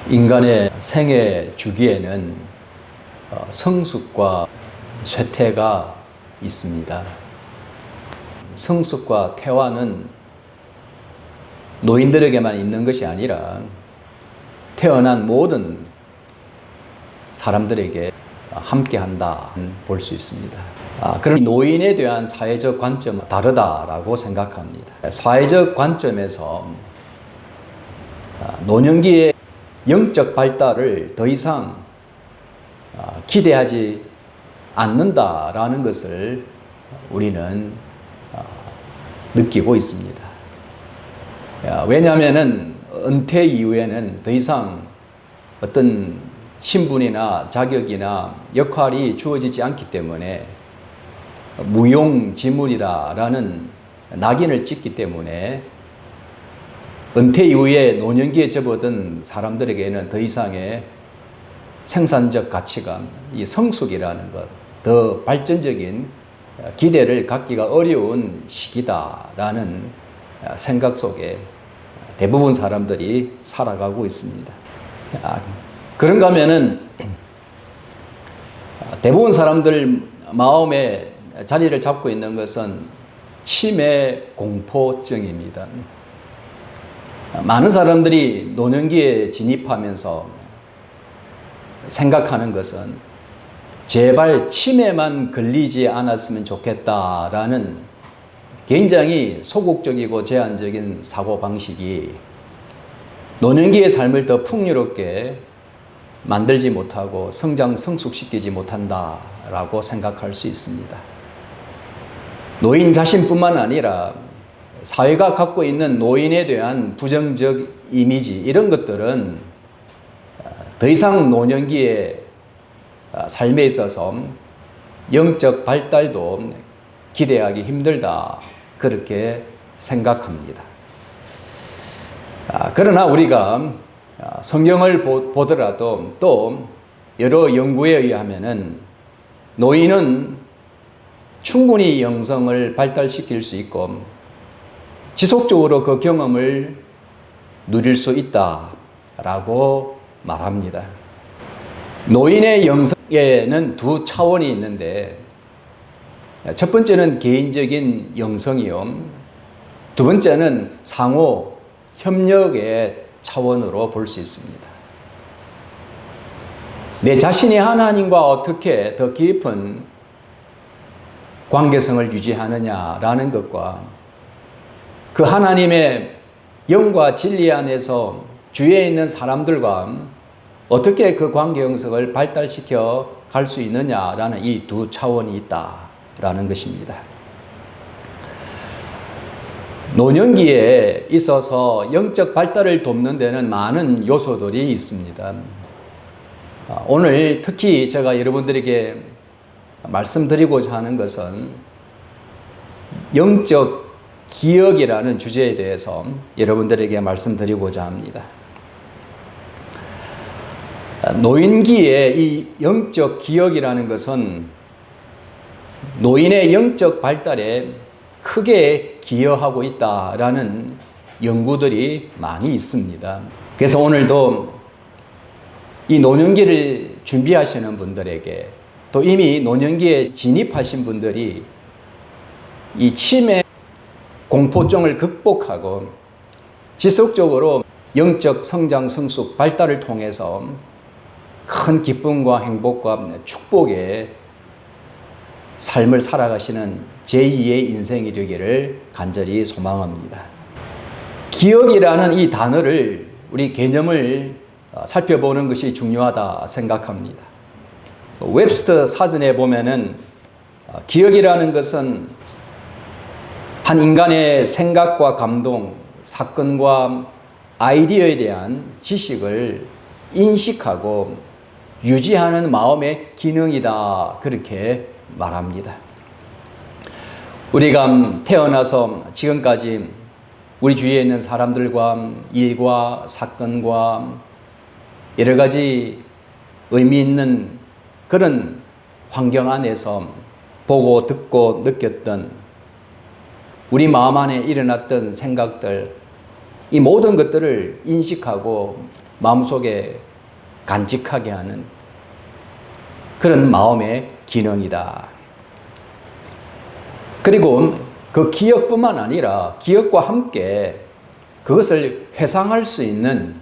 인간의 생애 주기에는 성숙과 쇠퇴가 있습니다. 성숙과 퇴화는 노인들에게만 있는 것이 아니라 태어난 모든 사람들에게 함께한다 볼 수 있습니다. 그런 노인에 대한 사회적 관점은 다르다라고 생각합니다. 사회적 관점에서 노년기의 영적 발달을 더 이상 기대하지 않는다라는 것을 우리는 느끼고 있습니다. 왜냐하면 은퇴 이후에는 더 이상 어떤 신분이나 자격이나 역할이 주어지지 않기 때문에 무용지물이라는 낙인을 찍기 때문에 은퇴 이후에 노년기에 접어든 사람들에게는 더 이상의 생산적 가치관, 이 성숙이라는 것, 더 발전적인 기대를 갖기가 어려운 시기다라는 생각 속에 대부분 사람들이 살아가고 있습니다. 그런가 하면은 대부분 사람들 마음에 자리를 잡고 있는 것은 치매 공포증입니다. 많은 사람들이 노년기에 진입하면서 생각하는 것은 제발 치매만 걸리지 않았으면 좋겠다라는 굉장히 소극적이고 제한적인 사고방식이 노년기의 삶을 더 풍요롭게 만들지 못하고 성숙시키지 못한다라고 생각할 수 있습니다. 노인 자신뿐만 아니라 사회가 갖고 있는 노인에 대한 부정적 이미지, 이런 것들은 더 이상 노년기의 삶에 있어서 영적 발달도 기대하기 힘들다, 그렇게 생각합니다. 그러나 우리가 성경을 보더라도 또 여러 연구에 의하면은 노인은 충분히 영성을 발달시킬 수 있고 지속적으로 그 경험을 누릴 수 있다라고 말합니다. 노인의 영성에는 두 차원이 있는데 첫 번째는 개인적인 영성이요, 두 번째는 상호 협력의 차원으로 볼 수 있습니다. 내 자신이 하나님과 어떻게 더 깊은 관계성을 유지하느냐라는 것과 그 하나님의 영과 진리 안에서 주위에 있는 사람들과 어떻게 그 관계 형성을 발달시켜 갈 수 있느냐라는 이 두 차원이 있다라는 것입니다. 노년기에 있어서 영적 발달을 돕는 데는 많은 요소들이 있습니다. 오늘 특히 제가 여러분들에게 말씀드리고자 하는 것은 영적 기억이라는 주제에 대해서 여러분들에게 말씀드리고자 합니다. 노인기의 이 영적 기억이라는 것은 노인의 영적 발달에 크게 기여하고 있다라는 연구들이 많이 있습니다. 그래서 오늘도 이 노년기를 준비하시는 분들에게, 또 이미 노년기에 진입하신 분들이 이 치매 공포증을 극복하고 지속적으로 영적 성장, 성숙, 발달을 통해서 큰 기쁨과 행복과 축복의 삶을 살아가시는 제2의 인생이 되기를 간절히 소망합니다. 기억이라는 이 단어를, 우리 개념을 살펴보는 것이 중요하다 생각합니다. 웹스터 사전에 보면은 기억이라는 것은 한 인간의 생각과 감동, 사건과 아이디어에 대한 지식을 인식하고 유지하는 마음의 기능이다, 그렇게 말합니다. 우리가 태어나서 지금까지 우리 주위에 있는 사람들과 일과 사건과 여러 가지 의미 있는 그런 환경 안에서 보고 듣고 느꼈던 우리 마음 안에 일어났던 생각들, 이 모든 것들을 인식하고 마음속에 간직하게 하는 그런 마음의 기능이다. 그리고 그 기억뿐만 아니라 기억과 함께 그것을 회상할 수 있는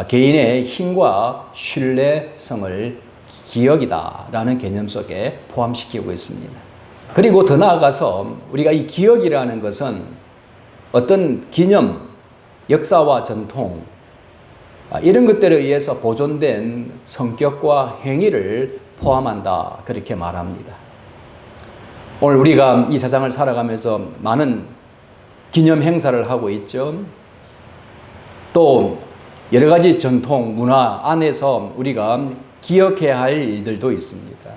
개인의 힘과 신뢰성을 기억이다라는 개념 속에 포함시키고 있습니다. 그리고 더 나아가서 우리가 이 기억이라는 것은 어떤 기념, 역사와 전통 이런 것들에 의해서 보존된 성격과 행위를 포함한다 그렇게 말합니다. 오늘 우리가 이 세상을 살아가면서 많은 기념 행사를 하고 있죠. 또 여러 가지 전통, 문화 안에서 우리가 기억해야 할 일들도 있습니다.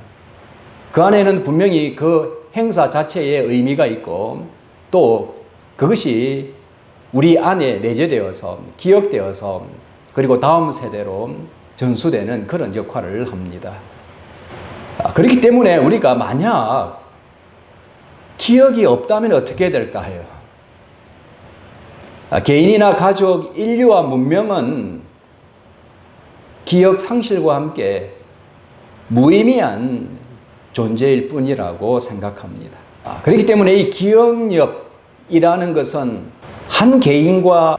그 안에는 분명히 그 행사 자체의 의미가 있고 또 그것이 우리 안에 내재되어서 기억되어서 그리고 다음 세대로 전수되는 그런 역할을 합니다. 그렇기 때문에 우리가 만약 기억이 없다면 어떻게 될까 해요. 개인이나 가족, 인류와 문명은 기억 상실과 함께 무의미한 존재일 뿐이라고 생각합니다. 그렇기 때문에 이 기억력이라는 것은 한 개인과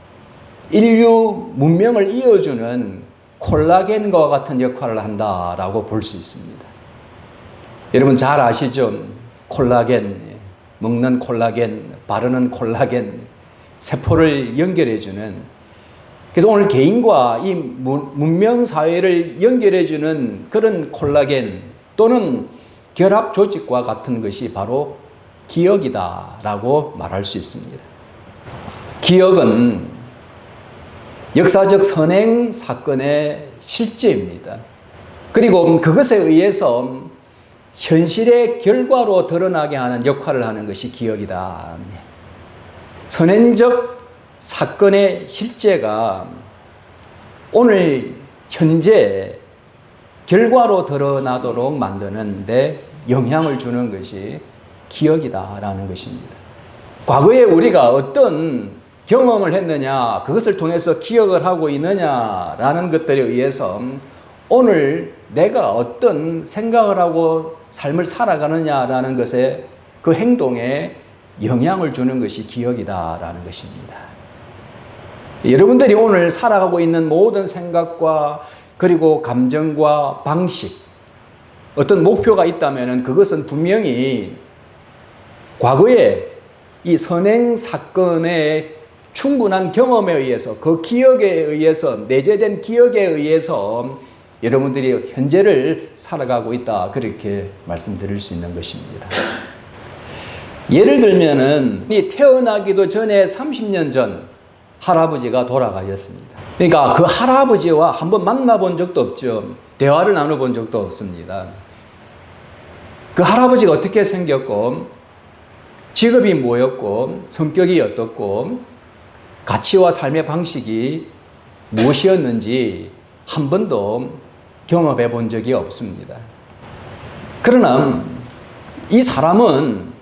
인류 문명을 이어주는 콜라겐과 같은 역할을 한다라고 볼 수 있습니다. 여러분 잘 아시죠? 콜라겐, 먹는 콜라겐, 바르는 콜라겐, 세포를 연결해주는. 그래서 오늘 개인과 이 문명 사회를 연결해주는 그런 콜라겐 또는 결합 조직과 같은 것이 바로 기억이다라고 말할 수 있습니다. 기억은 역사적 선행 사건의 실제입니다. 그리고 그것에 의해서 현실의 결과로 드러나게 하는 역할을 하는 것이 기억이다. 선행적 사건의 실제가 오늘 현재 결과로 드러나도록 만드는 데 영향을 주는 것이 기억이다라는 것입니다. 과거에 우리가 어떤 경험을 했느냐, 그것을 통해서 기억을 하고 있느냐라는 것들에 의해서 오늘 내가 어떤 생각을 하고 삶을 살아가느냐라는 것에 그 행동에 영향을 주는 것이 기억이다라는 것입니다. 여러분들이 오늘 살아가고 있는 모든 생각과 그리고 감정과 방식, 어떤 목표가 있다면 그것은 분명히 과거에 이 선행 사건의 충분한 경험에 의해서 그 기억에 의해서 내재된 기억에 의해서 여러분들이 현재를 살아가고 있다 그렇게 말씀드릴 수 있는 것입니다. 예를 들면은 태어나기도 전에 30년 전 할아버지가 돌아가셨습니다. 그러니까 그 할아버지와 한번 만나본 적도 없죠. 대화를 나눠본 적도 없습니다. 그 할아버지가 어떻게 생겼고 직업이 뭐였고 성격이 어떻고 가치와 삶의 방식이 무엇이었는지 한 번도 경험해 본 적이 없습니다. 그러나 이 사람은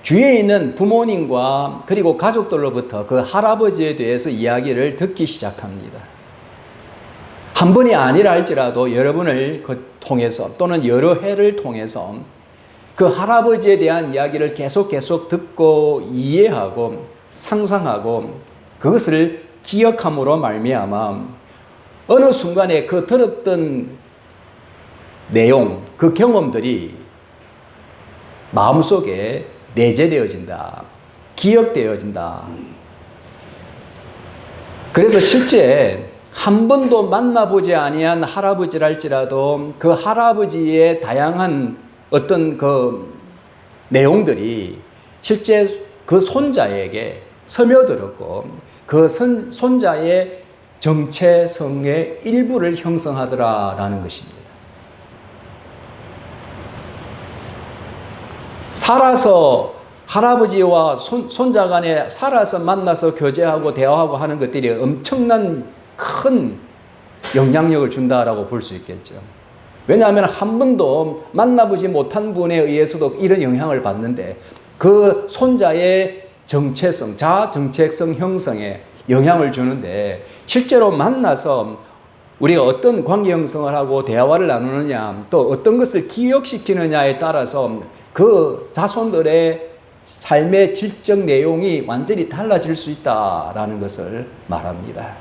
주위에 있는 부모님과 그리고 가족들로부터 그 할아버지에 대해서 이야기를 듣기 시작합니다. 한 번이 아니라 할지라도 여러분을 통해서 또는 여러 해를 통해서 그 할아버지에 대한 이야기를 계속 듣고 이해하고 상상하고 그것을 기억함으로 말미암아 어느 순간에 그 들었던 내용, 그 경험들이 마음속에 내재되어진다. 기억되어진다. 그래서 실제 한 번도 만나보지 아니한 할아버지랄지라도 그 할아버지의 다양한 어떤 그 내용들이 실제 그 손자에게 스며들었고 그 손자의 정체성의 일부를 형성하더라라는 것입니다. 살아서 할아버지와 손자 간에 살아서 만나서 교제하고 대화하고 하는 것들이 엄청난 큰 영향력을 준다라고 볼 수 있겠죠. 왜냐하면 한 번도 만나보지 못한 분에 의해서도 이런 영향을 받는데 그 손자의 정체성, 자아 정체성 형성에 영향을 주는데, 실제로 만나서 우리가 어떤 관계 형성을 하고 대화를 나누느냐, 또 어떤 것을 기억시키느냐에 따라서 그 자손들의 삶의 질적 내용이 완전히 달라질 수 있다라는 것을 말합니다.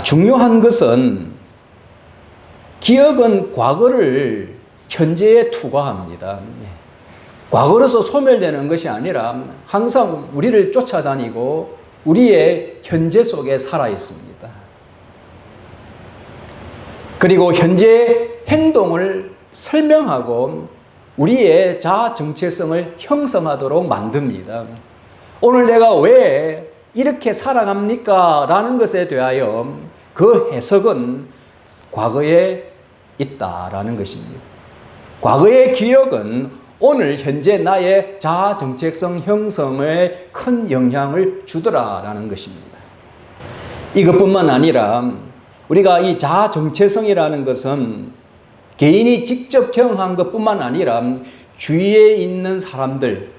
중요한 것은 기억은 과거를 현재에 투과합니다. 과거로서 소멸되는 것이 아니라 항상 우리를 쫓아다니고 우리의 현재 속에 살아 있습니다. 그리고 현재의 행동을 설명하고 우리의 자아 정체성을 형성하도록 만듭니다. 오늘 내가 왜 이렇게 살아갑니까? 라는 것에 대하여 그 해석은 과거에 있다라는 것입니다. 과거의 기억은 오늘 현재 나의 자아 정체성 형성에 큰 영향을 주더라라는 것입니다. 이것뿐만 아니라 우리가 이 자아 정체성이라는 것은 개인이 직접 경험한 것뿐만 아니라 주위에 있는 사람들,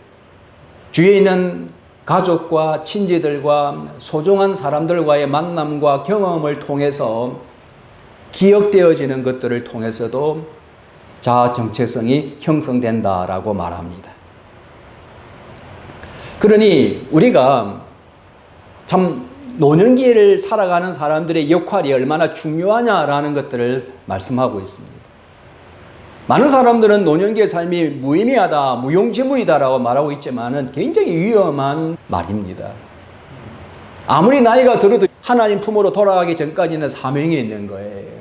주위에 있는 가족과 친지들과 소중한 사람들과의 만남과 경험을 통해서 기억되어지는 것들을 통해서도 자아 정체성이 형성된다라고 말합니다. 그러니 우리가 참 노년기를 살아가는 사람들의 역할이 얼마나 중요하냐라는 것들을 말씀하고 있습니다. 많은 사람들은 노년기의 삶이 무의미하다, 무용지물이다라고 말하고 있지만 굉장히 위험한 말입니다. 아무리 나이가 들어도 하나님 품으로 돌아가기 전까지는 사명이 있는 거예요.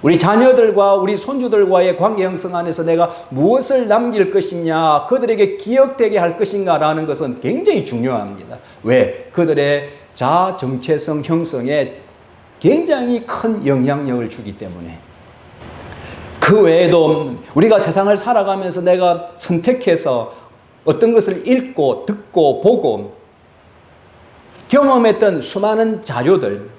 우리 자녀들과 우리 손주들과의 관계 형성 안에서 내가 무엇을 남길 것이냐, 그들에게 기억되게 할 것인가라는 것은 굉장히 중요합니다. 왜? 그들의 자아 정체성 형성에 굉장히 큰 영향력을 주기 때문에. 그 외에도 우리가 세상을 살아가면서 내가 선택해서 어떤 것을 읽고 듣고 보고 경험했던 수많은 자료들,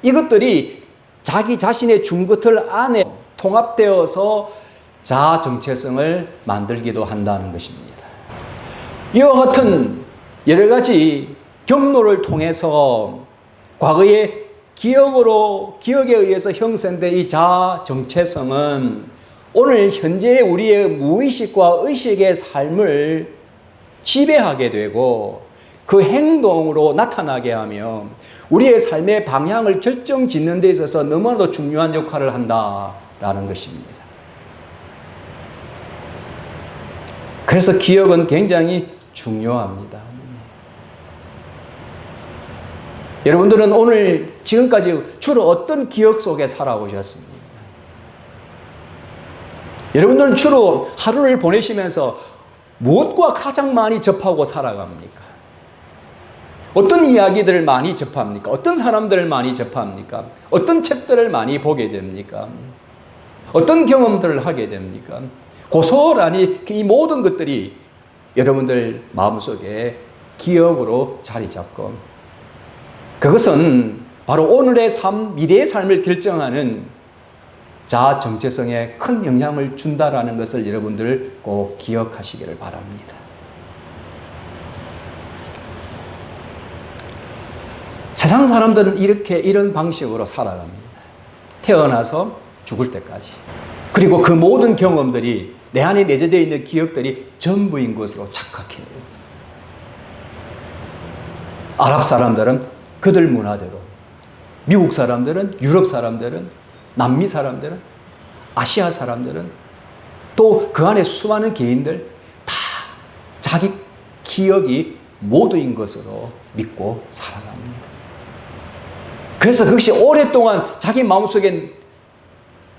이것들이 자기 자신의 중구틀 안에 통합되어서 자아 정체성을 만들기도 한다는 것입니다. 이와 같은 여러 가지 경로를 통해서 과거의 기억에 의해서 형성된 이 자아 정체성은 오늘 현재의 우리의 무의식과 의식의 삶을 지배하게 되고 그 행동으로 나타나게 하며 우리의 삶의 방향을 결정짓는 데 있어서 너무나도 중요한 역할을 한다라는 것입니다. 그래서 기억은 굉장히 중요합니다. 여러분들은 오늘 지금까지 주로 어떤 기억 속에 살아오셨습니까? 여러분들은 주로 하루를 보내시면서 무엇과 가장 많이 접하고 살아갑니까? 어떤 이야기들을 많이 접합니까? 어떤 사람들을 많이 접합니까? 어떤 책들을 많이 보게 됩니까? 어떤 경험들을 하게 됩니까? 고스란히 이 모든 것들이 여러분들 마음속에 기억으로 자리 잡고 그것은 바로 오늘의 삶, 미래의 삶을 결정하는 자아 정체성에 큰 영향을 준다라는 것을 여러분들 꼭 기억하시기를 바랍니다. 세상 사람들은 이런 방식으로 살아갑니다. 태어나서 죽을 때까지. 그리고 그 모든 경험들이 내 안에 내재되어 있는 기억들이 전부인 것으로 착각해요. 아랍 사람들은 그들 문화대로, 미국 사람들은, 유럽 사람들은, 남미 사람들은, 아시아 사람들은, 또 그 안에 수많은 개인들 다 자기 기억이 모두인 것으로 믿고 살아갑니다. 그래서 그것이 오랫동안 자기 마음속에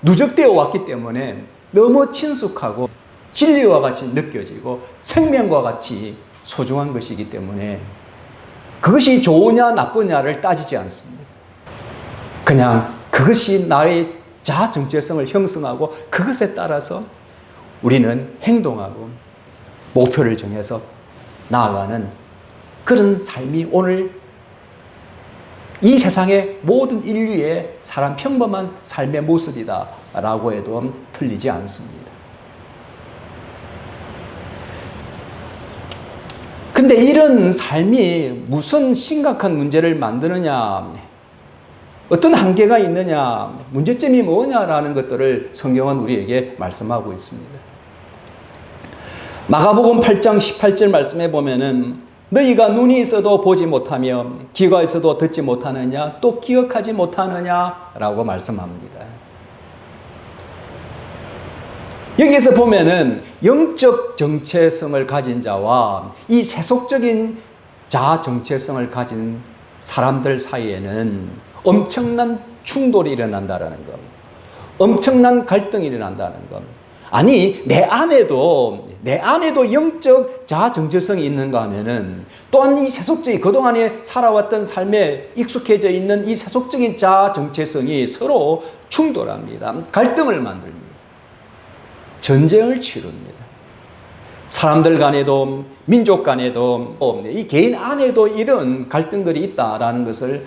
누적되어 왔기 때문에 너무 친숙하고 진리와 같이 느껴지고 생명과 같이 소중한 것이기 때문에 그것이 좋으냐 나쁘냐를 따지지 않습니다. 그냥 그것이 나의 자아 정체성을 형성하고 그것에 따라서 우리는 행동하고 목표를 정해서 나아가는 그런 삶이 오늘 이 세상의 모든 인류의 사람 평범한 삶의 모습이다라고 해도 틀리지 않습니다. 근데 이런 삶이 무슨 심각한 문제를 만드느냐, 어떤 한계가 있느냐, 문제점이 뭐냐라는 것들을 성경은 우리에게 말씀하고 있습니다. 마가복음 8장 18절 말씀해 보면은 너희가 눈이 있어도 보지 못하며 귀가 있어도 듣지 못하느냐, 또 기억하지 못하느냐라고 말씀합니다. 여기에서 보면은 영적 정체성을 가진 자와 이 세속적인 자아 정체성을 가진 사람들 사이에는 엄청난 충돌이 일어난다는 것, 엄청난 갈등이 일어난다는 것. 아니, 내 안에도 영적 자아 정체성이 있는가 하면은 또한 이 세속적인 그동안에 살아왔던 삶에 익숙해져 있는 이 세속적인 자아 정체성이 서로 충돌합니다. 갈등을 만듭니다. 전쟁을 치릅니다. 사람들 간에도 민족 간에도 이 개인 안에도 이런 갈등들이 있다라는 것을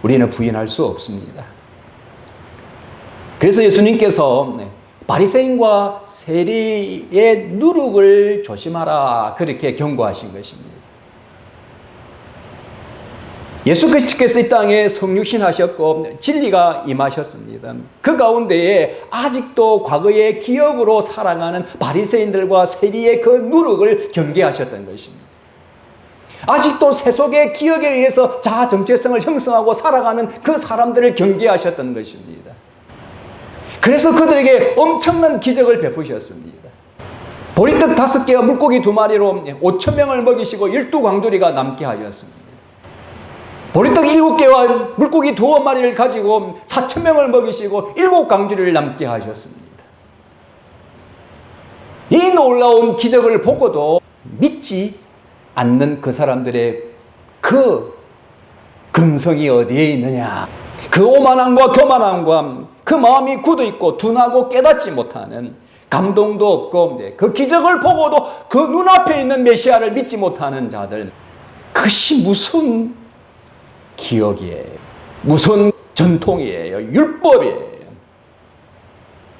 우리는 부인할 수 없습니다. 그래서 예수님께서 바리새인과 세리의 누룩을 조심하라 그렇게 경고하신 것입니다. 예수 그리스도께서 이 땅에 성육신 하셨고 진리가 임하셨습니다. 그 가운데에 아직도 과거의 기억으로 살아가는 바리새인들과 세리의 그 누룩을 경계하셨던 것입니다. 아직도 세속의 기억에 의해서 자아 정체성을 형성하고 살아가는 그 사람들을 경계하셨던 것입니다. 그래서 그들에게 엄청난 기적을 베푸셨습니다. 보리떡 5개와 물고기 2마리로 5,000명을 먹이시고 12광주리가 남게 하셨습니다. 보리떡 7개와 물고기 2마리를 가지고 4,000명을 먹이시고 7광주리를 남게 하셨습니다. 이 놀라운 기적을 보고도 믿지 않는 그 사람들의 그 근성이 어디에 있느냐, 그 오만함과 교만함과 그 마음이 굳어있고 둔하고 깨닫지 못하는, 감동도 없고 그 기적을 보고도 그 눈앞에 있는 메시아를 믿지 못하는 자들, 그것이 무슨 기억이에요, 무슨 전통이에요, 율법이에요.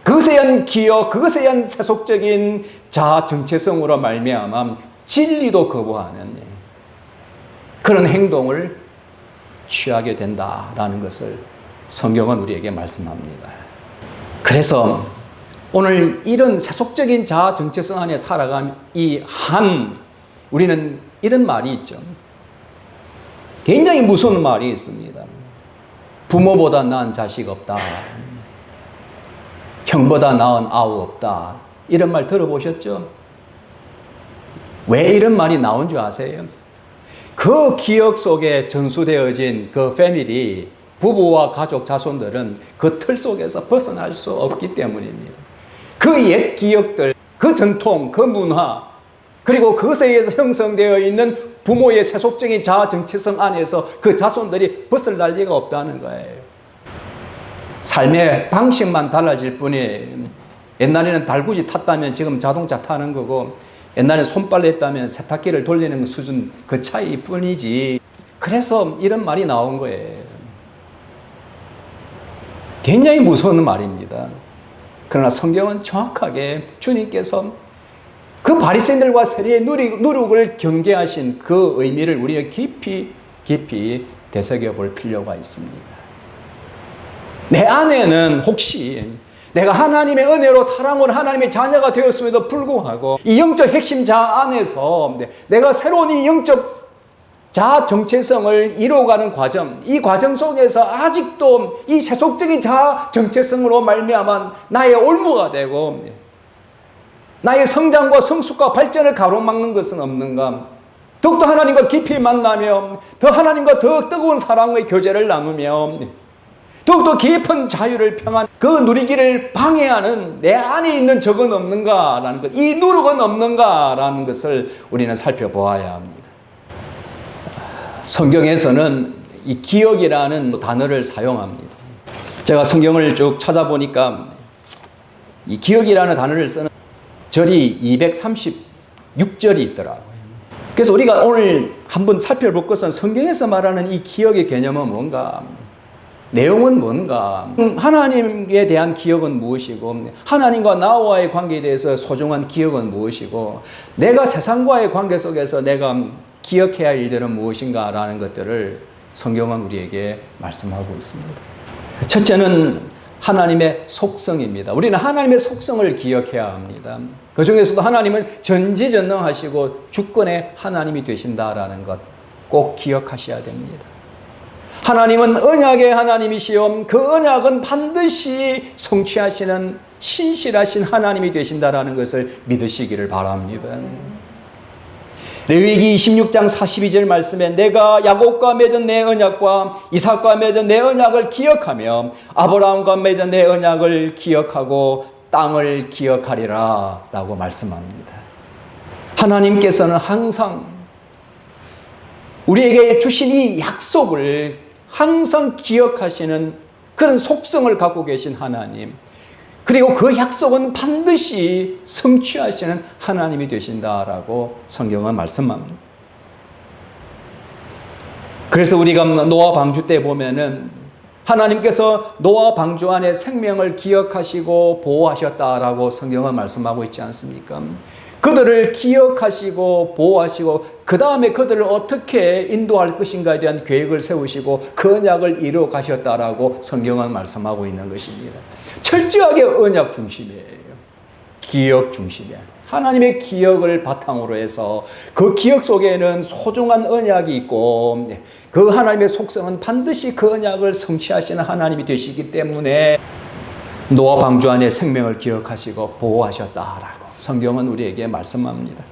그것에 의한 기억, 그것에 의한 세속적인 자아 정체성으로 말미암아 진리도 거부하는 그런 행동을 취하게 된다라는 것을 성경은 우리에게 말씀합니다. 그래서 오늘 이런 세속적인 자아 정체성 안에 살아간 우리는 이런 말이 있죠. 굉장히 무서운 말이 있습니다. 부모보다 나은 자식 없다. 형보다 나은 아우 없다. 이런 말 들어보셨죠? 왜 이런 말이 나온 줄 아세요? 그 기억 속에 전수되어진 그 패밀리, 부부와 가족 자손들은 그 틀 속에서 벗어날 수 없기 때문입니다. 그 옛 기억들, 그 전통, 그 문화, 그리고 그것에 의해서 형성되어 있는 부모의 세속적인 자아 정체성 안에서 그 자손들이 벗어날 리가 없다는 거예요. 삶의 방식만 달라질 뿐이에요. 옛날에는 달구지 탔다면 지금 자동차 타는 거고, 옛날에 손빨래 했다면 세탁기를 돌리는 수준, 그 차이 뿐이지. 그래서 이런 말이 나온 거예요. 굉장히 무서운 말입니다. 그러나 성경은 정확하게 주님께서 그 바리새인들과 세리의 누룩을 경계하신 그 의미를 우리는 깊이 되새겨볼 필요가 있습니다. 내 안에는 혹시 내가 하나님의 은혜로 사랑으로 하나님의 자녀가 되었음에도 불구하고 이 영적 핵심 자아 안에서 내가 새로운 이 영적 자아 정체성을 이루어가는 과정, 이 과정 속에서 아직도 이 세속적인 자아 정체성으로 말미암아 나의 올무가 되고 나의 성장과 성숙과 발전을 가로막는 것은 없는가? 더욱더 하나님과 깊이 만나며 더 하나님과 더 뜨거운 사랑의 교제를 나누며 더욱더 깊은 자유를 평안 그 누리기를 방해하는 내 안에 있는 적은 없는가라는 것, 이 누룩은 없는가라는 것을 우리는 살펴보아야 합니다. 성경에서는 이 기억이라는 단어를 사용합니다. 제가 성경을 쭉 찾아보니까 이 기억이라는 단어를 쓰는 절이 236절이 있더라고요. 그래서 우리가 오늘 한번 살펴볼 것은 성경에서 말하는 이 기억의 개념은 뭔가, 내용은 뭔가? 하나님에 대한 기억은 무엇이고, 하나님과 나와의 관계에 대해서 소중한 기억은 무엇이고, 내가 세상과의 관계 속에서 내가 기억해야 할 일들은 무엇인가라는 것들을 성경은 우리에게 말씀하고 있습니다. 첫째는 하나님의 속성입니다. 우리는 하나님의 속성을 기억해야 합니다. 그 중에서도 하나님은 전지전능하시고 주권의 하나님이 되신다라는 것 꼭 기억하셔야 됩니다. 하나님은 언약의 하나님이시요 그 언약은 반드시 성취하시는 신실하신 하나님이 되신다라는 것을 믿으시기를 바랍니다. 레위기 26장 42절 말씀에 내가 야곱과 맺은 내 언약과 이삭과 맺은 내 언약을 기억하며 아브라함과 맺은 내 언약을 기억하고 땅을 기억하리라 라고 말씀합니다. 하나님께서는 항상 우리에게 주신 이 약속을 항상 기억하시는 그런 속성을 갖고 계신 하나님, 그리고 그 약속은 반드시 성취하시는 하나님이 되신다라고 성경은 말씀합니다. 그래서 우리가 노아 방주 때 보면은 하나님께서 노아 방주 안에 생명을 기억하시고 보호하셨다라고 성경은 말씀하고 있지 않습니까? 그들을 기억하시고 보호하시고 그 다음에 그들을 어떻게 인도할 것인가에 대한 계획을 세우시고 그 언약을 이루어 가셨다라고 성경은 말씀하고 있는 것입니다. 철저하게 언약 중심이에요. 기억 중심이에요. 하나님의 기억을 바탕으로 해서 그 기억 속에는 소중한 언약이 있고 그 하나님의 속성은 반드시 그 언약을 성취하시는 하나님이 되시기 때문에 노아 방주 안에 생명을 기억하시고 보호하셨다라고 성경은 우리에게 말씀합니다.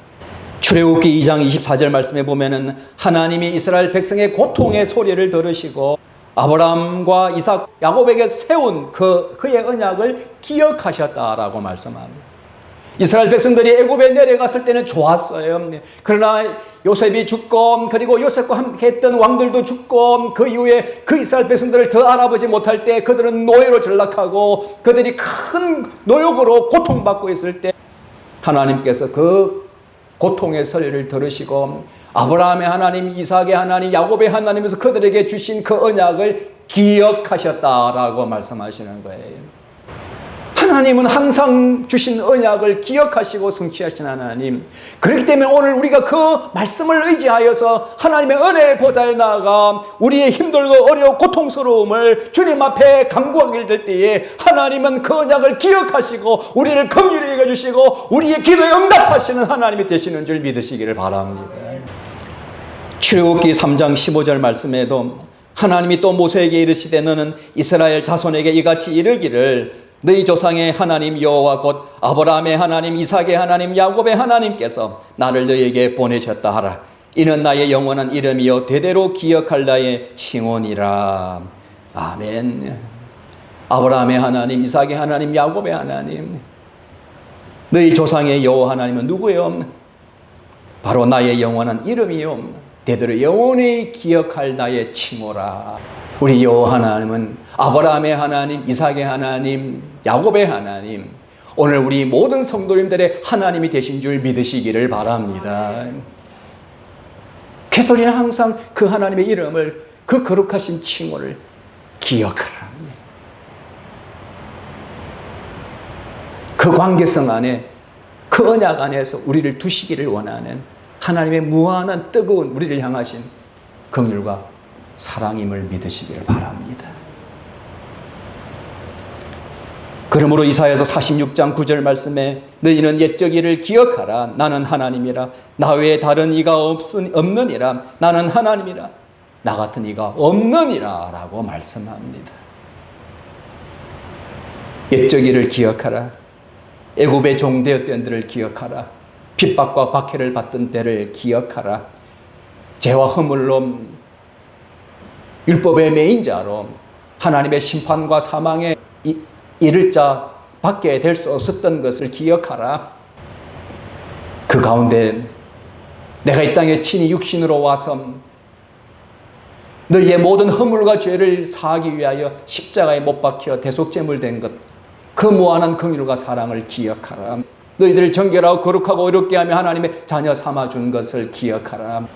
출애굽기 2장 24절 말씀에 보면은 하나님이 이스라엘 백성의 고통의 소리를 들으시고 아브라함과 이삭, 야곱에게 세운 그의 언약을 기억하셨다라고 말씀합니다. 이스라엘 백성들이 애굽에 내려갔을 때는 좋았어요. 그러나 요셉이 죽고 그리고 요셉과 함께 했던 왕들도 죽고 그 이후에 그 이스라엘 백성들을 더 알아보지 못할 때 그들은 노예로 전락하고 그들이 큰 노역으로 고통받고 있을 때 하나님께서 그 고통의 소리를 들으시고 아브라함의 하나님, 이삭의 하나님, 야곱의 하나님에서 그들에게 주신 그 언약을 기억하셨다라고 말씀하시는 거예요. 하나님은 항상 주신 언약을 기억하시고 성취하신 하나님. 그렇기 때문에 오늘 우리가 그 말씀을 의지하여서 하나님의 은혜의 보좌에 나아가 우리의 힘들고 어려워 고통스러움을 주님 앞에 간구하게 될 때에 하나님은 그 언약을 기억하시고 우리를 긍휼히 여겨주시고 우리의 기도에 응답하시는 하나님이 되시는 줄 믿으시기를 바랍니다. 출애굽기 3장 15절 말씀에도 하나님이 또 모세에게 이르시되 너는 이스라엘 자손에게 이같이 이르기를 너희 조상의 하나님 여호와 곧 아브라함의 하나님, 이삭의 하나님, 야곱의 하나님께서 나를 너희에게 보내셨다 하라. 이는 나의 영원한 이름이요 대대로 기억할 나의 칭언이라. 아멘. 아브라함의 하나님, 이삭의 하나님, 야곱의 하나님, 너희 조상의 여호와 하나님은 누구예요? 바로 나의 영원한 이름이요 대대로 영원히 기억할 나의 칭호라. 우리 여호와 하나님은 아브라함의 하나님, 이삭의 하나님, 야곱의 하나님, 오늘 우리 모든 성도님들의 하나님이 되신 줄 믿으시기를 바랍니다. 그래서 우리는 항상 그 하나님의 이름을, 그 거룩하신 칭호를 기억하라. 그 관계성 안에, 그 언약 안에서 우리를 두시기를 원하는 하나님의 무한한 뜨거운 우리를 향하신 긍휼과 사랑임을 믿으시기를 바랍니다. 그러므로 이사야서 46장 9절 말씀에 너희는 옛적 일을 기억하라. 나는 하나님이라. 나 외에 다른 이가 없느니라. 나는 하나님이라. 나 같은 이가 없느니라 라고 말씀합니다. 옛적 일을 기억하라. 애굽의 종되었던 때를 기억하라. 핍박과 박해를 받던 때를 기억하라. 죄와 허물로 율법의 매인자로 하나님의 심판과 사망에 이를 자 밖에 될 수 없었던 것을 기억하라. 그 가운데 내가 이 땅에 친히 육신으로 와서 너희의 모든 허물과 죄를 사하기 위하여 십자가에 못 박혀 대속제물 된 것, 그 무한한 긍휼과 사랑을 기억하라. 너희들을 정결하고 거룩하고 의롭게 하며 하나님의 자녀 삼아준 것을 기억하라.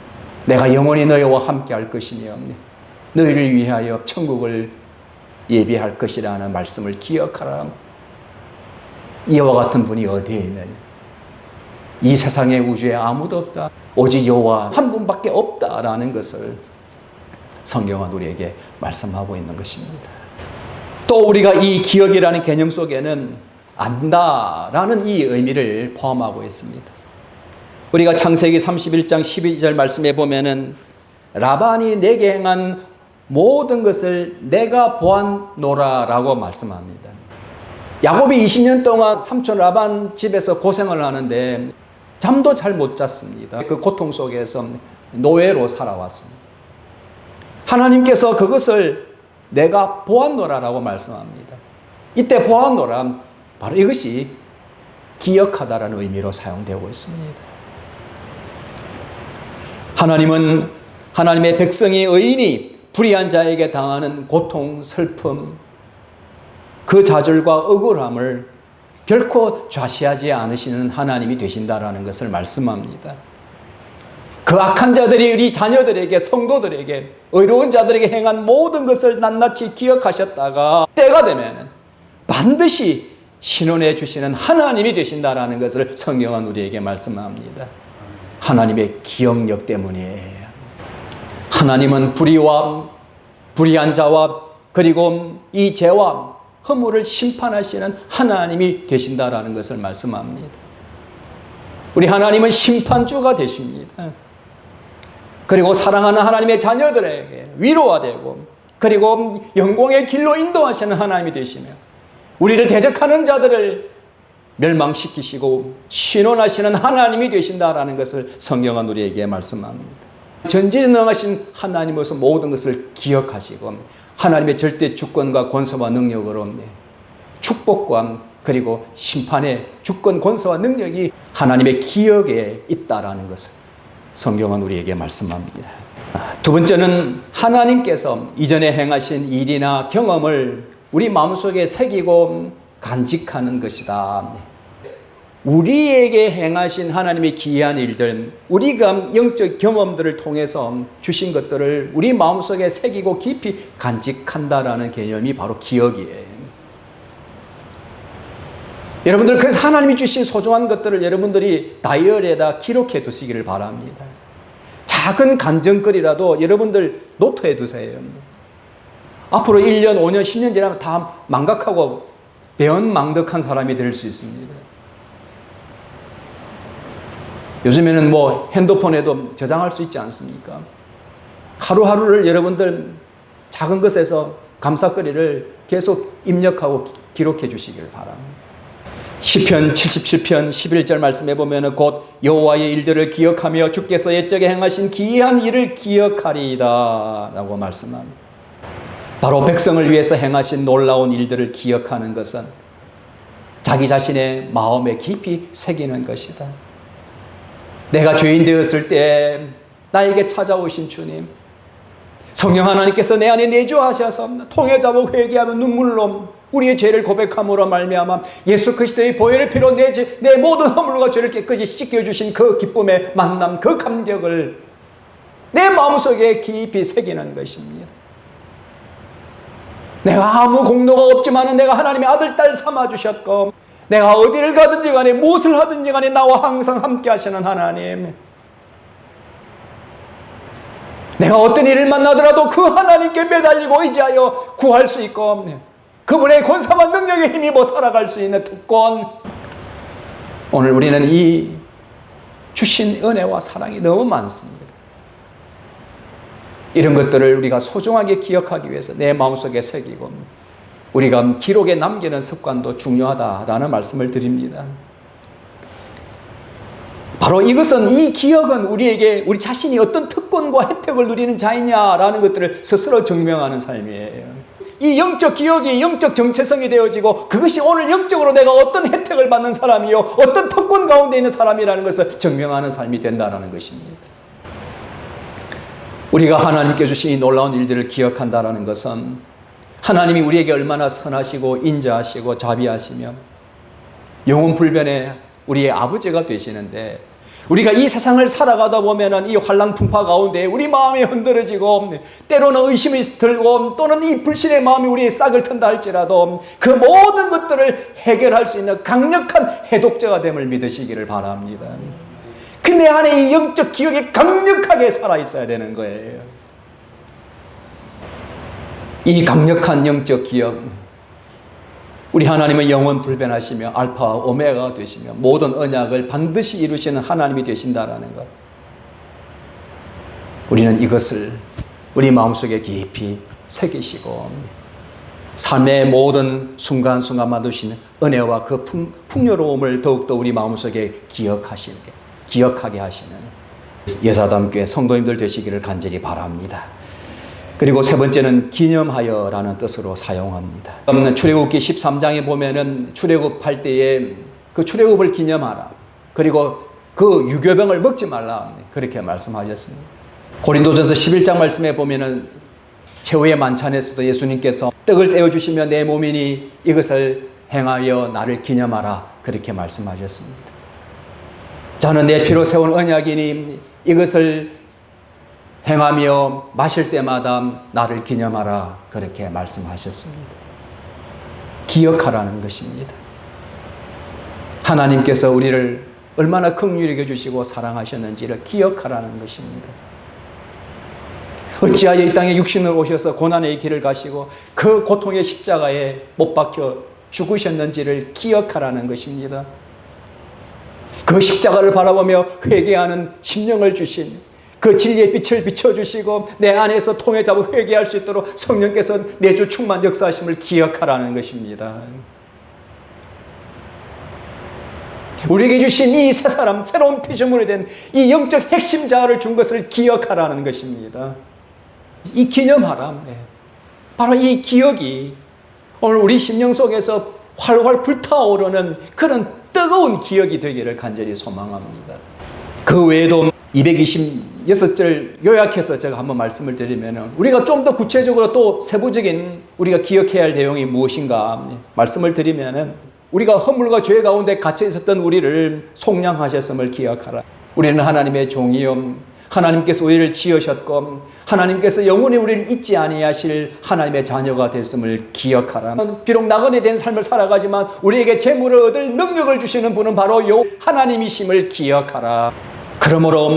내가 영원히 너희와 함께 할 것이며 너희를 위하여 천국을 예비할 것이라는 말씀을 기억하라. 이와 같은 분이 어디에 있느냐? 이 세상의 우주에 아무도 없다. 오직 여호와 한 분밖에 없다라는 것을 성경은 우리에게 말씀하고 있는 것입니다. 또 우리가 이 기억이라는 개념 속에는 안다라는 이 의미를 포함하고 있습니다. 우리가 창세기 31장 12절 말씀에 보면은 라반이 내게 행한 모든 것을 내가 보았노라라고 말씀합니다. 야곱이 20년 동안 삼촌 라반 집에서 고생을 하는데 잠도 잘 못 잤습니다. 그 고통 속에서 노예로 살아왔습니다. 하나님께서 그것을 내가 보았노라라고 말씀합니다. 이때 보았노라, 바로 이것이 기억하다라는 의미로 사용되고 있습니다. 하나님은 하나님의 백성이 의인이 불의한 자에게 당하는 고통, 슬픔, 그 좌절과 억울함을 결코 좌시하지 않으시는 하나님이 되신다라는 것을 말씀합니다. 그 악한 자들이 우리 자녀들에게, 성도들에게, 의로운 자들에게 행한 모든 것을 낱낱이 기억하셨다가 때가 되면 반드시 신원해 주시는 하나님이 되신다라는 것을 성경은 우리에게 말씀합니다. 하나님의 기억력 때문이에요. 하나님은 불의한 자와 그리고 이 죄와 허물을 심판하시는 하나님이 되신다라는 것을 말씀합니다. 우리 하나님은 심판주가 되십니다. 그리고 사랑하는 하나님의 자녀들에게 위로가 되고 그리고 영광의 길로 인도하시는 하나님이 되시며 우리를 대적하는 자들을 멸망시키시고 신원하시는 하나님이 되신다라는 것을 성경은 우리에게 말씀합니다. 전지전능하신 하나님으로서 모든 것을 기억하시고 하나님의 절대 주권과 권세와 능력으로 축복과 그리고 심판의 주권, 권세와 능력이 하나님의 기억에 있다라는 것을 성경은 우리에게 말씀합니다. 두 번째는 하나님께서 이전에 행하신 일이나 경험을 우리 마음속에 새기고 간직하는 것이다. 우리에게 행하신 하나님의 기이한 일들, 우리가 영적 경험들을 통해서 주신 것들을 우리 마음속에 새기고 깊이 간직한다라는 개념이 바로 기억이에요. 여러분들, 그래서 하나님이 주신 소중한 것들을 여러분들이 다이어리에다 기록해 두시기를 바랍니다. 작은 간증거리라도 여러분들 노트해 두세요. 앞으로 1년, 5년, 10년 지나면 다 망각하고 배은망덕한 사람이 될 수 있습니다. 요즘에는 핸드폰에도 저장할 수 있지 않습니까? 하루하루를 여러분들 작은 것에서 감사거리를 계속 입력하고 기록해 주시길 바랍니다. 시편 77편 11절 말씀해 보면 곧 여호와의 일들을 기억하며 주께서 옛적에 행하신 기이한 일을 기억하리이다 라고 말씀합니다. 바로 백성을 위해서 행하신 놀라운 일들을 기억하는 것은 자기 자신의 마음에 깊이 새기는 것이다. 내가 죄인 되었을 때 나에게 찾아오신 주님, 성령 하나님께서 내 안에 내주하셔서 통해 잡고 회개하며 눈물로 우리의 죄를 고백함으로 말미암아 예수 그리스도의 보혈의 피로 내 모든 허물과 죄를 깨끗이 씻겨주신 그 기쁨의 만남, 그 감격을 내 마음속에 깊이 새기는 것입니다. 내가 아무 공로가 없지만 내가 하나님의 아들, 딸 삼아주셨고 내가 어디를 가든지 간에 무엇을 하든지 간에 나와 항상 함께 하시는 하나님, 내가 어떤 일을 만나더라도 그 하나님께 매달리고 의지하여 구할 수 있고 그분의 권세와 능력에 힘입어 살아갈 수 있는 특권, 오늘 우리는 이 주신 은혜와 사랑이 너무 많습니다. 이런 것들을 우리가 소중하게 기억하기 위해서 내 마음속에 새기고 우리가 기록에 남기는 습관도 중요하다라는 말씀을 드립니다. 바로 이것은, 이 기억은 우리에게 우리 자신이 어떤 특권과 혜택을 누리는 자이냐라는 것들을 스스로 증명하는 삶이에요. 이 영적 기억이 영적 정체성이 되어지고 그것이 오늘 영적으로 내가 어떤 혜택을 받는 사람이요, 어떤 특권 가운데 있는 사람이라는 것을 증명하는 삶이 된다는 것입니다. 우리가 하나님께 주신 이 놀라운 일들을 기억한다는 것은 하나님이 우리에게 얼마나 선하시고 인자하시고 자비하시며 영원불변의 우리의 아버지가 되시는데 우리가 이 세상을 살아가다 보면은 이 환란 풍파 가운데 우리 마음이 흔들어지고 때로는 의심이 들고 또는 이 불신의 마음이 우리의 싹을 튼다 할지라도 그 모든 것들을 해결할 수 있는 강력한 해독제가 됨을 믿으시기를 바랍니다. 그 내 안에 이 영적 기억이 강력하게 살아있어야 되는 거예요. 이 강력한 영적 기억, 우리 하나님은 영원 불변하시며 알파와 오메가가 되시며 모든 언약을 반드시 이루시는 하나님이 되신다라는 것. 우리는 이것을 우리 마음속에 깊이 새기시고 삶의 모든 순간순간만 두시는 은혜와 그 풍요로움을 더욱더 우리 마음속에 기억하게 하시는 예사담교회 성도님들 되시기를 간절히 바랍니다. 그리고 세 번째는 기념하여라는 뜻으로 사용합니다. 출애굽기 13장에 보면은 출애굽할 때에 그 출애굽을 기념하라. 그리고 그 유교병을 먹지 말라. 그렇게 말씀하셨습니다. 고린도전서 11장 말씀에 보면은 최후의 만찬에서도 예수님께서 떡을 떼어주시며 내 몸이니 이것을 행하여 나를 기념하라. 그렇게 말씀하셨습니다. 저는 내 피로 세운 언약이니 이것을 행하며 마실 때마다 나를 기념하라. 그렇게 말씀하셨습니다. 기억하라는 것입니다. 하나님께서 우리를 얼마나 긍휼히 여겨주시고 사랑하셨는지를 기억하라는 것입니다. 어찌하여 이 땅에 육신으로 오셔서 고난의 길을 가시고 그 고통의 십자가에 못 박혀 죽으셨는지를 기억하라는 것입니다. 그 십자가를 바라보며 회개하는 심령을 주신 그 진리의 빛을 비춰주시고 내 안에서 통해 잡아 회개할 수 있도록 성령께서 내주 충만 역사하심을 기억하라는 것입니다. 우리에게 주신 이 새 사람, 새로운 피조물이 된 이 영적 핵심 자아를 준 것을 기억하라는 것입니다. 이 기념하라. 바로 이 기억이 오늘 우리 심령 속에서 활활 불타오르는 그런 뜨거운 기억이 되기를 간절히 소망합니다. 그 외에도 226절 요약해서 제가 한번 말씀을 드리면 우리가 좀 더 구체적으로 또 세부적인 우리가 기억해야 할 내용이 무엇인가 말씀을 드리면 우리가 허물과 죄 가운데 갇혀 있었던 우리를 속량하셨음을 기억하라. 우리는 하나님의 종이요 하나님께서 우리를 지으셨고 하나님께서 영원히 우리를 잊지 아니하실 하나님의 자녀가 됐음을 기억하라. 비록 나그네 된 삶을 살아가지만 우리에게 재물을 얻을 능력을 주시는 분은 바로 요 하나님이심을 기억하라. 그러므로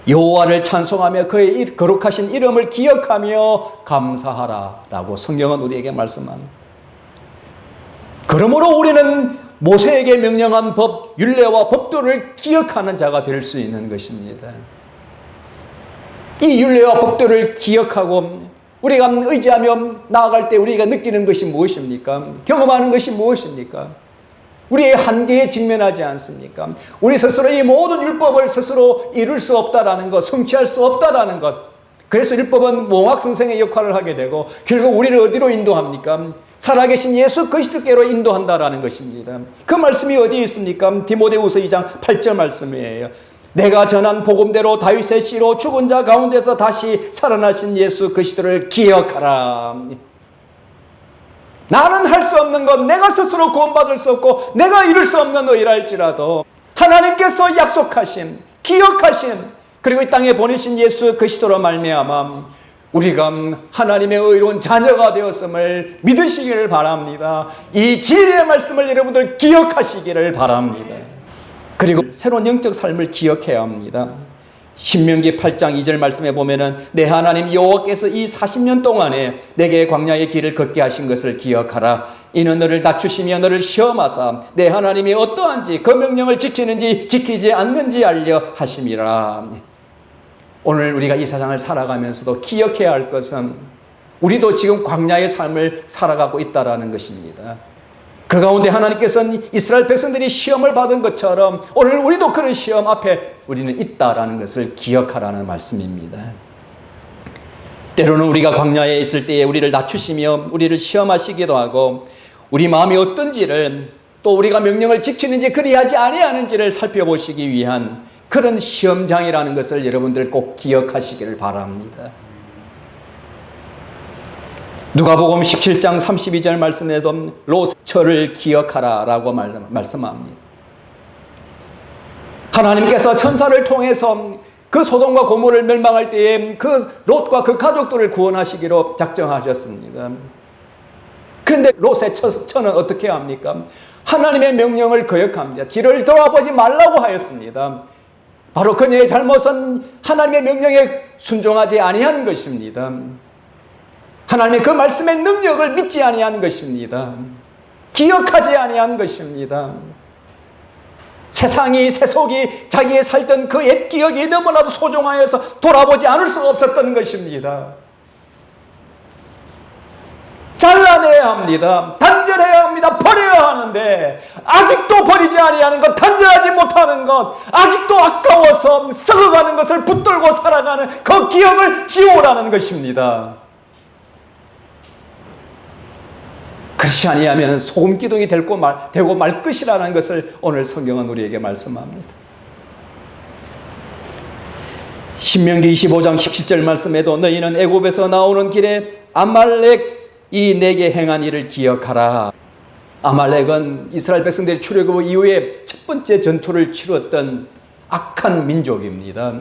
여호와를 찬송하며 그의 거룩하신 이름을 기억하며 감사하라 라고 성경은 우리에게 말씀합니다. 그러므로 우리는 모세에게 명령한 법, 율례와 법도를 기억하는 자가 될 수 있는 것입니다. 이 율례와 법도를 기억하고 우리가 의지하며 나아갈 때 우리가 느끼는 것이 무엇입니까? 경험하는 것이 무엇입니까? 우리의 한계에 직면하지 않습니까? 우리 스스로 이 모든 율법을 스스로 이룰 수 없다라는 것, 성취할 수 없다라는 것. 그래서 율법은 몽학 선생의 역할을 하게 되고 결국 우리를 어디로 인도합니까? 살아계신 예수 그리스도께로 인도한다라는 것입니다. 그 말씀이 어디에 있습니까? 디모데후서 2장 8절 말씀이에요. 내가 전한 복음대로 다윗의 씨로 죽은 자 가운데서 다시 살아나신 예수 그리스도를 기억하라. 나는 할 수 없는 것, 내가 스스로 구원받을 수 없고 내가 이룰 수 없는 의랄지라도 하나님께서 약속하신, 기억하신, 그리고 이 땅에 보내신 예수 그리스도로 말미암아 우리가 하나님의 의로운 자녀가 되었음을 믿으시기를 바랍니다. 이 진리의 말씀을 여러분들 기억하시기를 바랍니다. 그리고 새로운 영적 삶을 기억해야 합니다. 신명기 8장 2절 말씀에 보면은 내 하나님 여호와께서 이 40년 동안에 내게 광야의 길을 걷게 하신 것을 기억하라. 이는 너를 낮추시며 너를 시험하사 내 하나님이 어떠한지 그 명령을 지키는지 지키지 않는지 알려 하심이라. 오늘 우리가 이 세상을 살아가면서도 기억해야 할 것은 우리도 지금 광야의 삶을 살아가고 있다라는 것입니다. 그 가운데 하나님께서는 이스라엘 백성들이 시험을 받은 것처럼 오늘 우리도 그런 시험 앞에 우리는 있다라는 것을 기억하라는 말씀입니다. 때로는 우리가 광야에 있을 때에 우리를 낮추시며 우리를 시험하시기도 하고 우리 마음이 어떤지를 또 우리가 명령을 지키는지 그리하지 아니하는지를 살펴보시기 위한 그런 시험장이라는 것을 여러분들 꼭 기억하시기를 바랍니다. 누가복음 17장 32절 말씀에도 롯의 처를 기억하라 라고 말씀합니다. 하나님께서 천사를 통해서 그 소돔과 고모를 멸망할 때에 그 롯과 그 가족들을 구원하시기로 작정하셨습니다. 그런데 롯의 처는 어떻게 합니까? 하나님의 명령을 거역합니다. 뒤를 돌아보지 말라고 하였습니다. 바로 그녀의 잘못은 하나님의 명령에 순종하지 아니한 것입니다. 하나님의 그 말씀의 능력을 믿지 아니한 것입니다. 기억하지 아니한 것입니다. 세상이 세속이 자기의 살던 그 옛 기억이 너무나도 소중하여서 돌아보지 않을 수가 없었던 것입니다. 잘라내야 합니다. 단절해야 합니다. 버려야 하는데 아직도 버리지 아니하는 것, 단절하지 못하는 것, 아직도 아까워서 썩어가는 것을 붙들고 살아가는 그 기억을 지우라는 것입니다. 그렇지 아니하면 소금 기둥이 되고 말 것이라는 것을 오늘 성경은 우리에게 말씀합니다. 신명기 25장 17절 말씀에도 너희는 애굽에서 나오는 길에 아말렉이 내게 행한 일을 기억하라. 아말렉은 이스라엘 백성들이 출애굽 이후에 첫 번째 전투를 치렀던 악한 민족입니다.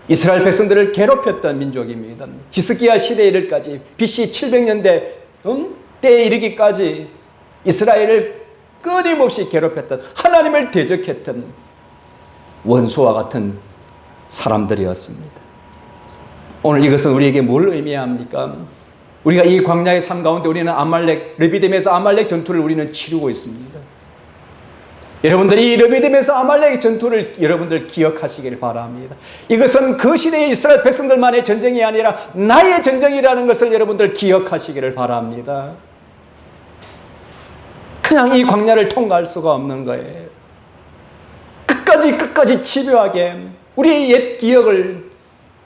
이스라엘 백성들을 괴롭혔던 민족입니다. 히스기야 시대에 이르기까지 BC 700년대 때에 이르기까지 이스라엘을 끊임없이 괴롭혔던, 하나님을 대적했던 원수와 같은 사람들이었습니다. 오늘 이것은 우리에게 뭘 의미합니까? 우리가 이 광야의 삶 가운데 우리는 르비딤에서 아말렉 전투를 우리는 치르고 있습니다. 여러분들이 이 르비딤에서 아말렉 전투를 여러분들 기억하시길 바랍니다. 이것은 그 시대의 이스라엘 백성들만의 전쟁이 아니라 나의 전쟁이라는 것을 여러분들 기억하시기를 바랍니다. 그냥 이 광야를 통과할 수가 없는 거예요. 끝까지 집요하게 우리의 옛 기억을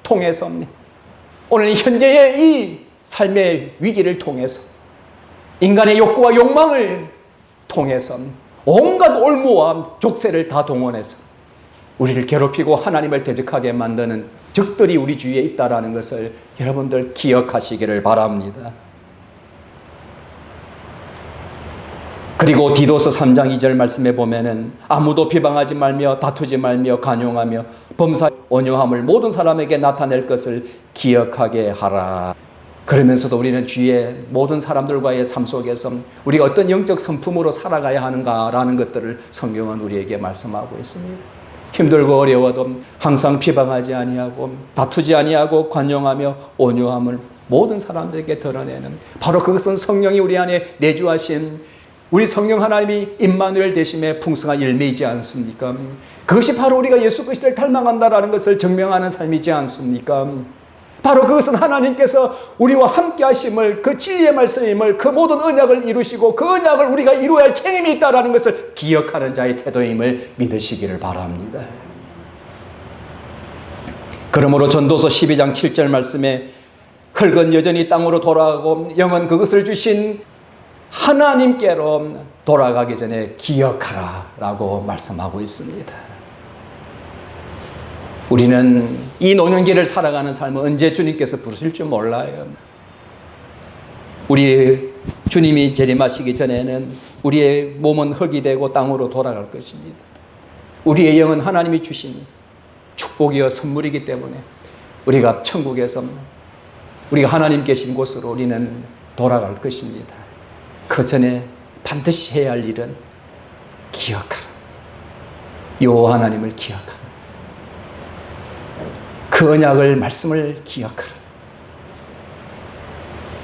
통해서 오늘 현재의 이 삶의 위기를 통해서 인간의 욕구와 욕망을 통해서 온갖 올무와 족쇄를 다 동원해서 우리를 괴롭히고 하나님을 대적하게 만드는 적들이 우리 주위에 있다는 것을 여러분들 기억하시기를 바랍니다. 그리고 디도서 3장 2절 말씀에 보면은 아무도 비방하지 말며 다투지 말며 간용하며 범사 온유함을 모든 사람에게 나타낼 것을 기억하게 하라. 그러면서도 우리는 주위의 모든 사람들과의 삶 속에서 우리가 어떤 영적 성품으로 살아가야 하는가라는 것들을 성경은 우리에게 말씀하고 있습니다. 힘들고 어려워도 항상 비방하지 아니하고 다투지 아니하고 관용하며 온유함을 모든 사람들에게 드러내는, 바로 그것은 성령이 우리 안에 내주하신 우리 성령 하나님이 임마누엘 되심의 풍성한 열매이지 않습니까? 그것이 바로 우리가 예수 그리스도를 닮아간다라는 것을 증명하는 삶이지 않습니까? 바로 그것은 하나님께서 우리와 함께 하심을, 그 진리의 말씀임을, 그 모든 언약을 이루시고 그 언약을 우리가 이루어야 할 책임이 있다는 것을 기억하는 자의 태도임을 믿으시기를 바랍니다. 그러므로 전도서 12장 7절 말씀에 흙은 여전히 땅으로 돌아가고 영은 그것을 주신 하나님께로 돌아가기 전에 기억하라 라고 말씀하고 있습니다. 우리는 이 노년기를 살아가는 삶은 언제 주님께서 부르실 줄 몰라요. 우리 주님이 재림하시기 전에는 우리의 몸은 흙이 되고 땅으로 돌아갈 것입니다. 우리의 영은 하나님이 주신 축복이여 선물이기 때문에 우리가 천국에서 우리가 하나님 계신 곳으로 우리는 돌아갈 것입니다. 그 전에 반드시 해야 할 일은 기억하라. 여호와 하나님을 기억하라. 그 언약을, 말씀을 기억하라.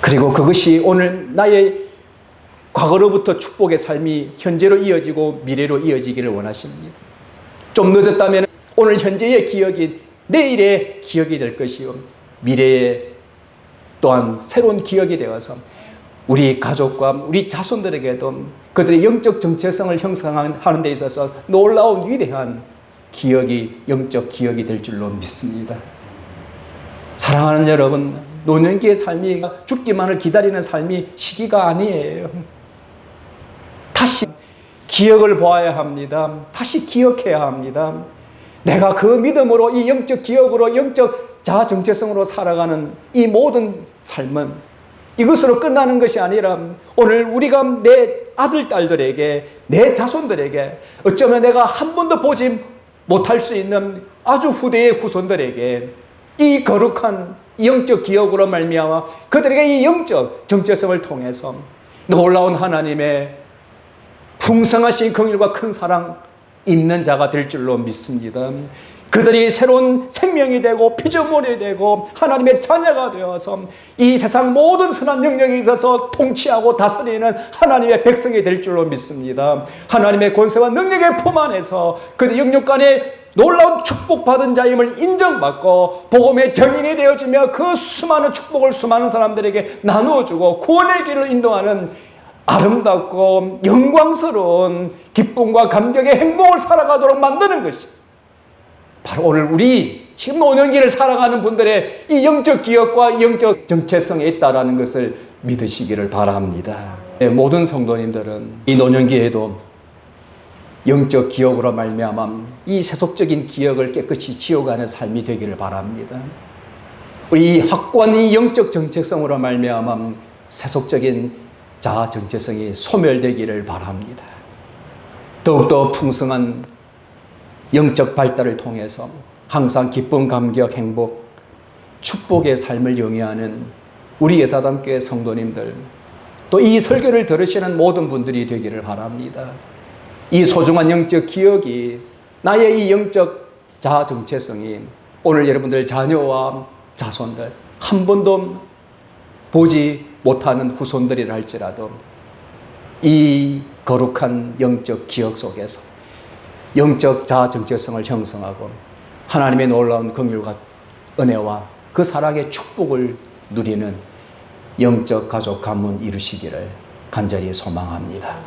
그리고 그것이 오늘 나의 과거로부터 축복의 삶이 현재로 이어지고 미래로 이어지기를 원하십니다. 좀 늦었다면 오늘 현재의 기억이 내일의 기억이 될 것이요, 미래의 또한 새로운 기억이 되어서 우리 가족과 우리 자손들에게도 그들의 영적 정체성을 형성하는 데 있어서 놀라운 위대한 기억이, 영적 기억이 될 줄로 믿습니다. 사랑하는 여러분, 노년기의 삶이 죽기만을 기다리는 삶이 시기가 아니에요. 다시 기억을 보아야 합니다. 다시 기억해야 합니다. 내가 그 믿음으로, 이 영적 기억으로, 영적 자아 정체성으로 살아가는 이 모든 삶은 이것으로 끝나는 것이 아니라 오늘 우리가 내 아들, 딸들에게, 내 자손들에게 어쩌면 내가 한 번도 보지 못할 수 있는 아주 후대의 후손들에게 이 거룩한 영적 기억으로 말미암아 그들에게 이 영적 정체성을 통해서 놀라운 하나님의 풍성하신 긍휼과 큰 사랑 입는 자가 될 줄로 믿습니다. 그들이 새로운 생명이 되고 피조물이 되고 하나님의 자녀가 되어서 이 세상 모든 선한 영역에 있어서 통치하고 다스리는 하나님의 백성이 될 줄로 믿습니다. 하나님의 권세와 능력의 품 안에서 그들 영육 간에 놀라운 축복받은 자임을 인정받고 복음의 증인이 되어지며 그 수많은 축복을 수많은 사람들에게 나누어주고 구원의 길을 인도하는 아름답고 영광스러운 기쁨과 감격의 행복을 살아가도록 만드는 것이 바로 오늘 우리 지금 노년기를 살아가는 분들의 이 영적 기억과 영적 정체성에 있다는 것을 믿으시기를 바랍니다. 모든 성도님들은 이 노년기에도 영적 기억으로 말미암아 이 세속적인 기억을 깨끗이 지워가는 삶이 되기를 바랍니다. 우리 이 확고한 이 영적 정체성으로 말미암아 세속적인 자아 정체성이 소멸되기를 바랍니다. 더욱더 풍성한 영적 발달을 통해서 항상 기쁨, 감격, 행복, 축복의 삶을 영위하는 우리 예사단교회 성도님들, 또 이 설교를 들으시는 모든 분들이 되기를 바랍니다. 이 소중한 영적 기억이 나의 이 영적 자아 정체성이 오늘 여러분들 자녀와 자손들 한 번도 보지 못하는 후손들이라 할지라도 이 거룩한 영적 기억 속에서 영적 자아 정체성을 형성하고 하나님의 놀라운 긍휼과 은혜와 그 사랑의 축복을 누리는 영적 가족 가문 이루시기를 간절히 소망합니다.